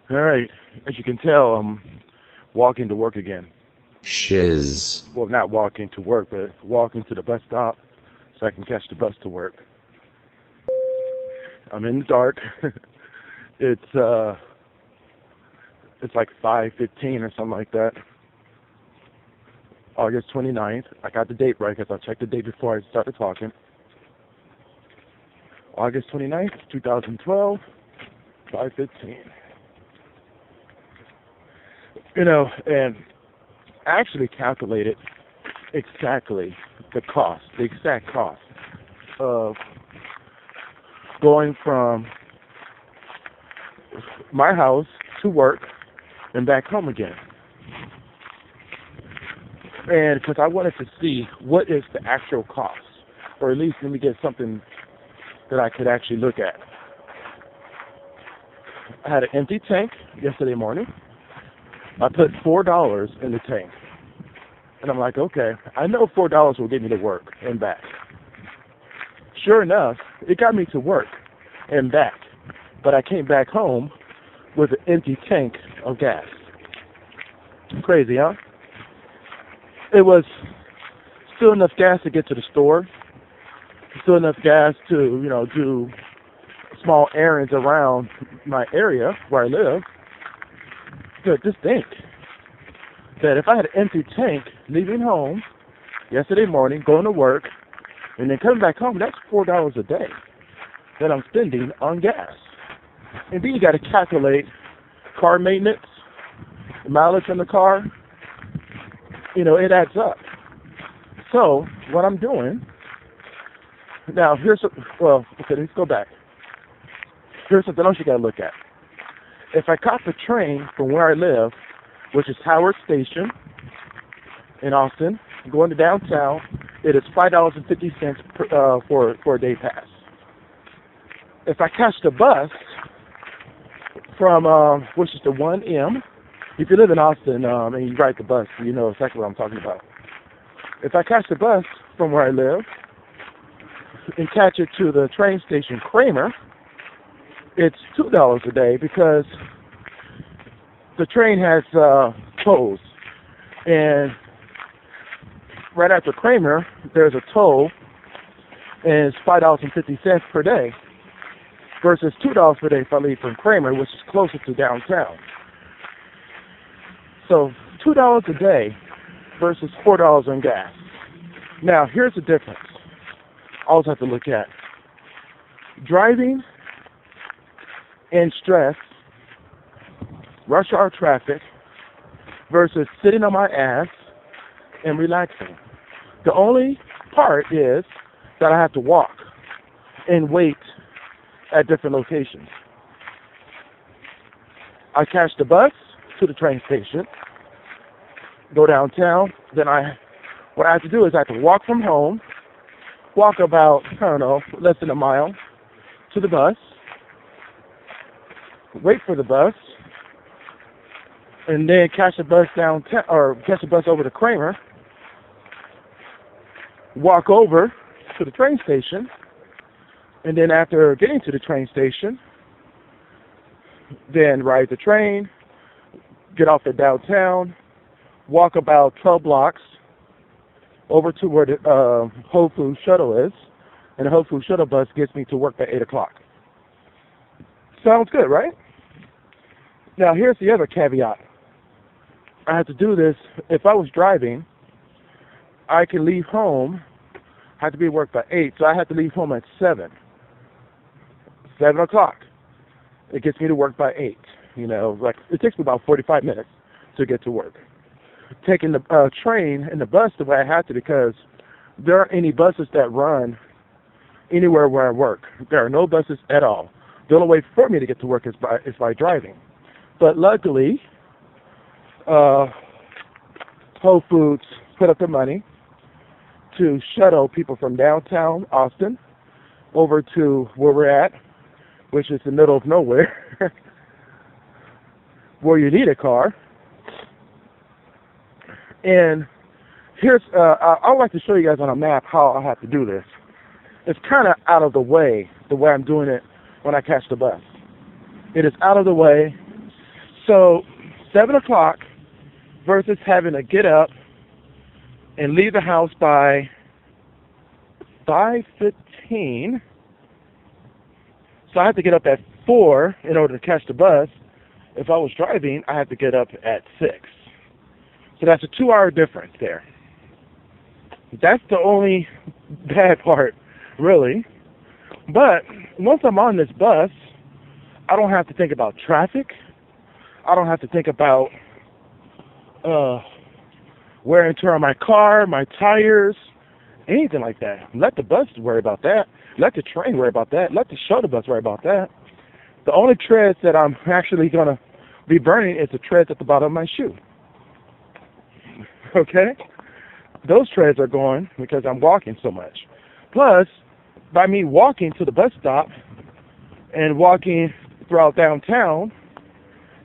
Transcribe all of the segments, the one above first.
All right. As you can tell, I'm walking to work again. sHiZ. Well, not walking to work, but walking to the bus stop so I can catch the bus to work. I'm in the dark. it's uh, it's like 5:15 or something like that. August 29th. I got the date right because I checked the date before I started talking. August 29th, 2012, 5:15. And I actually calculated exactly the exact cost of going from my house to work and back home again. And because I wanted to see what is the actual cost, or at least let me get something that I could actually look at. I had an empty tank yesterday morning. I put $4 in the tank. And I'm like, okay, I know $4 will get me to work and back. Sure enough, it got me to work and back. But I came back home with an empty tank of gas. Crazy, huh? It was still enough gas to get to the store, still enough gas to, do small errands around my area where I live. But just think that if I had an empty tank leaving home yesterday morning, going to work, and then coming back home, that's $4 a day that I'm spending on gas. And then you got to calculate car maintenance, mileage in the car. It adds up. So what I'm doing now, let's go back. Here's something else you got to look at. If I caught the train from where I live, which is Howard Station in Austin, going to downtown, it is $5.50 for a day pass. If I catch the bus from which is the 1M, if you live in Austin and you ride the bus, you know exactly what I'm talking about. If I catch the bus from where I live and catch it to the train station Kramer, it's $2 a day because the train has tolls. And right after Kramer, there's a toll, and it's $5.50 per day versus $2 per day if I leave from Kramer, which is closer to downtown. So $2 a day versus $4 on gas. Now, here's the difference. I always have to look at driving in stress, rush hour traffic, versus sitting on my ass and relaxing. The only part is that I have to walk and wait at different locations. I catch the bus to the train station, go downtown, then what I have to do is I have to walk from home, walk about, less than a mile to the bus, wait for the bus, and then catch the bus downtown, or catch the bus over to Kramer, walk over to the train station, and then after getting to the train station, then ride the train, get off at downtown, walk about 12 blocks over to where the Whole Foods shuttle is, and the Whole Foods shuttle bus gets me to work by 8 o'clock. Sounds good, right? Now, here's the other caveat. I have to do this. If I was driving, I can leave home, I have to be at work by 8, so I have to leave home at 7 o'clock. It gets me to work by 8. It takes me about 45 minutes to get to work. Taking the train and the bus the way I have to, because there aren't any buses that run anywhere where I work. There are no buses at all. The only way for me to get to work is by driving. But luckily, Whole Foods put up the money to shuttle people from downtown Austin over to where we're at, which is the middle of nowhere, where you need a car. And here's, I'd like to show you guys on a map how I have to do this. It's kind of out of the way I'm doing it when I catch the bus. It is out of the way, So 7 o'clock versus having to get up and leave the house by 5:15. So I had to get up at 4 in order to catch the bus. If I was driving, I had to get up at 6. So that's a 2-hour difference there. That's the only bad part, really. But once I'm on this bus, I don't have to think about traffic. I don't have to think about wear and tear on my car, my tires, anything like that. Let the bus worry about that. Let the train worry about that. Let the shuttle bus worry about that. The only treads that I'm actually going to be burning is the treads at the bottom of my shoe. Okay? Those treads are going because I'm walking so much. Plus, by me walking to the bus stop and walking throughout downtown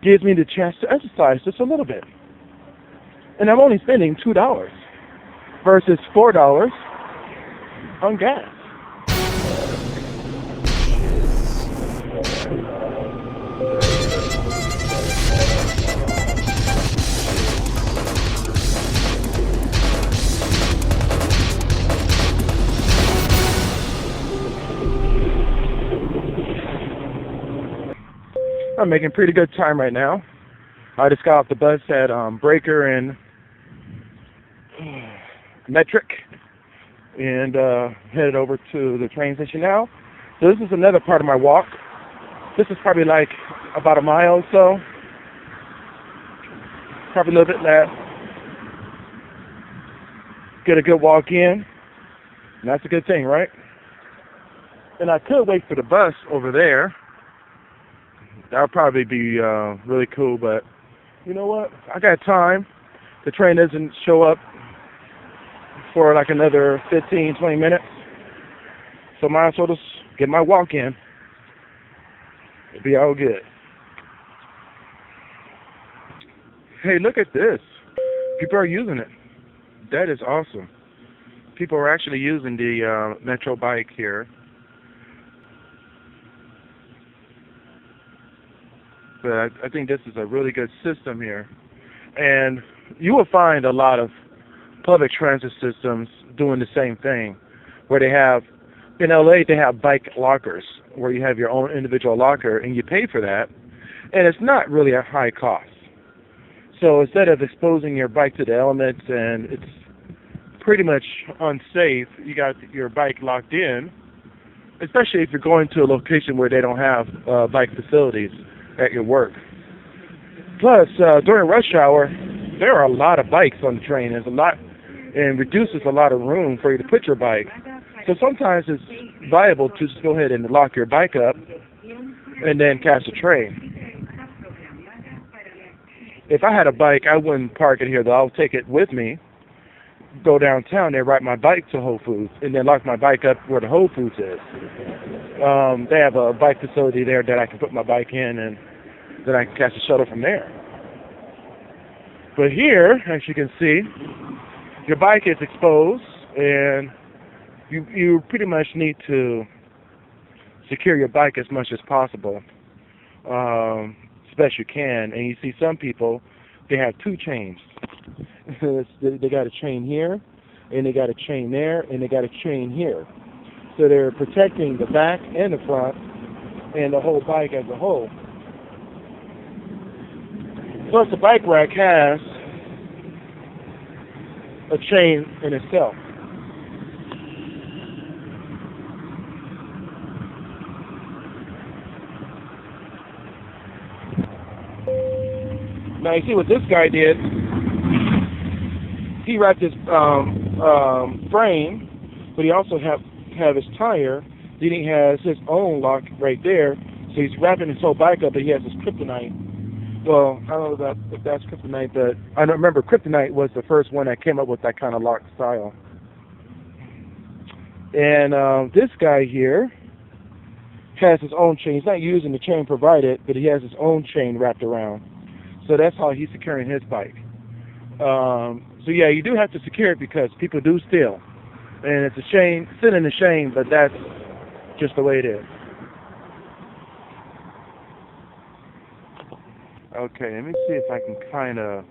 gives me the chance to exercise just a little bit. And I'm only spending $2 versus $4 on gas. I'm making pretty good time right now. I just got off the bus at Breaker and Metric and headed over to the train station now. So this is another part of my walk. This is probably like about a mile or so. Probably a little bit less. Get a good walk in. And that's a good thing, right? And I could wait for the bus over there. That would probably be really cool, but you know what? I got time. The train doesn't show up for like another 15, 20 minutes. So might as well just get my walk in. It'll be all good. Hey, look at this. People are using it. That is awesome. People are actually using the Metro bike here. But I think this is a really good system here. And you will find a lot of public transit systems doing the same thing, where they have, in LA, they have bike lockers, where you have your own individual locker, and you pay for that, and it's not really a high cost. So instead of exposing your bike to the elements, and it's pretty much unsafe, you got your bike locked in, especially if you're going to a location where they don't have bike facilities at your work. Plus, during rush hour, there are a lot of bikes on the train. There's a lot, and reduces a lot of room for you to put your bike. So sometimes it's viable to just go ahead and lock your bike up and then catch the train. If I had a bike, I wouldn't park it here, though. I'll take it with me, go downtown and ride my bike to Whole Foods, and then lock my bike up where the Whole Foods is. They have a bike facility there that I can put my bike in, and then I can catch the shuttle from there. But here, as you can see, your bike is exposed, and you pretty much need to secure your bike as much as possible, as best you can. And you see some people, they have 2 chains. They got a chain here, and they got a chain there, and they got a chain here. So they're protecting the back and the front and the whole bike as a whole. Plus the bike rack has a chain in itself. Now you see what this guy did. He wrapped his frame, but he also have his tire. Then he has his own lock right there. So he's wrapping his whole bike up, but he has his kryptonite. Well, I don't know if that's kryptonite, but I don't remember kryptonite was the first one that came up with that kind of lock style. And this guy here has his own chain. He's not using the chain provided, but he has his own chain wrapped around. So that's how he's securing his bike. So yeah, you do have to secure it because people do steal. And it's a shame, sin and a shame, but that's just the way it is. Okay, let me see if I can kind of,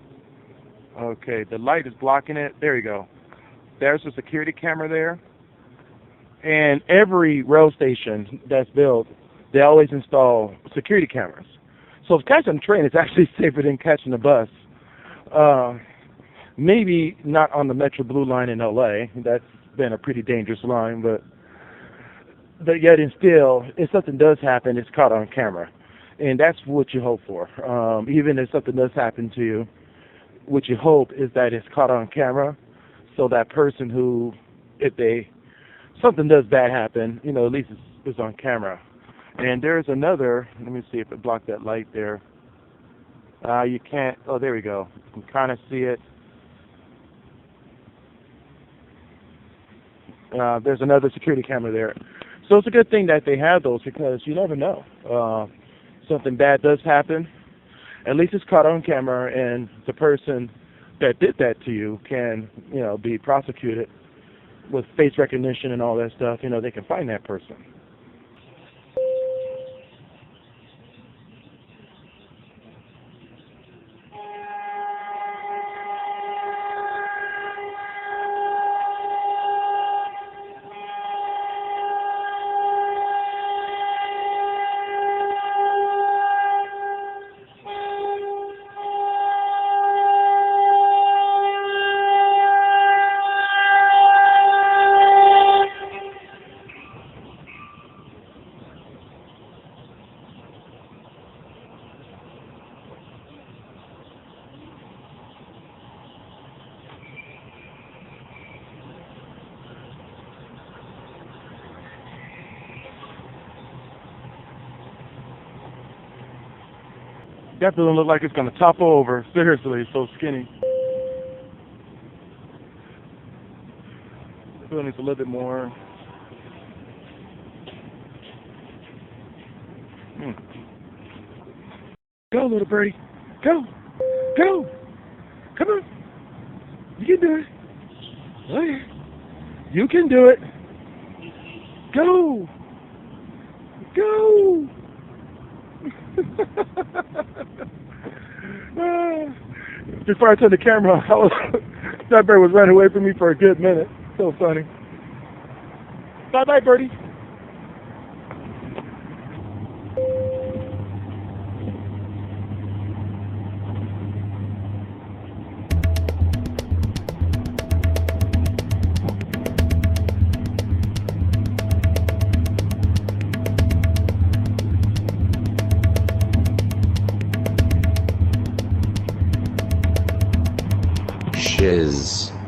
okay, the light is blocking it. There you go. There's a security camera there. And every rail station that's built, they always install security cameras. So if catching a train is actually safer than catching a bus. Maybe not on the Metro Blue line in LA. That's been a pretty dangerous line, but yet and still, if something does happen, it's caught on camera. And that's what you hope for. Even if something does happen to you, what you hope is that it's caught on camera, so that person who, if something does bad happen, at least it's on camera. And there's another, let me see if it blocked that light there. You can't, oh, there we go. You can kind of see it. There's another security camera there. So it's a good thing that they have those, because you never know. Something bad does happen. At least it's caught on camera, and the person that did that to you can, be prosecuted with face recognition and all that stuff. They can find that person. That doesn't look like it's going to topple over. Seriously, it's so skinny. The building's a little bit more. Go, little birdie. Go. Go. Come on. You can do it. Oh, yeah. You can do it. Go. Go. Before I turned the camera on, that bird was running away from me for a good minute. So funny. Bye-bye, birdie. sHiZ.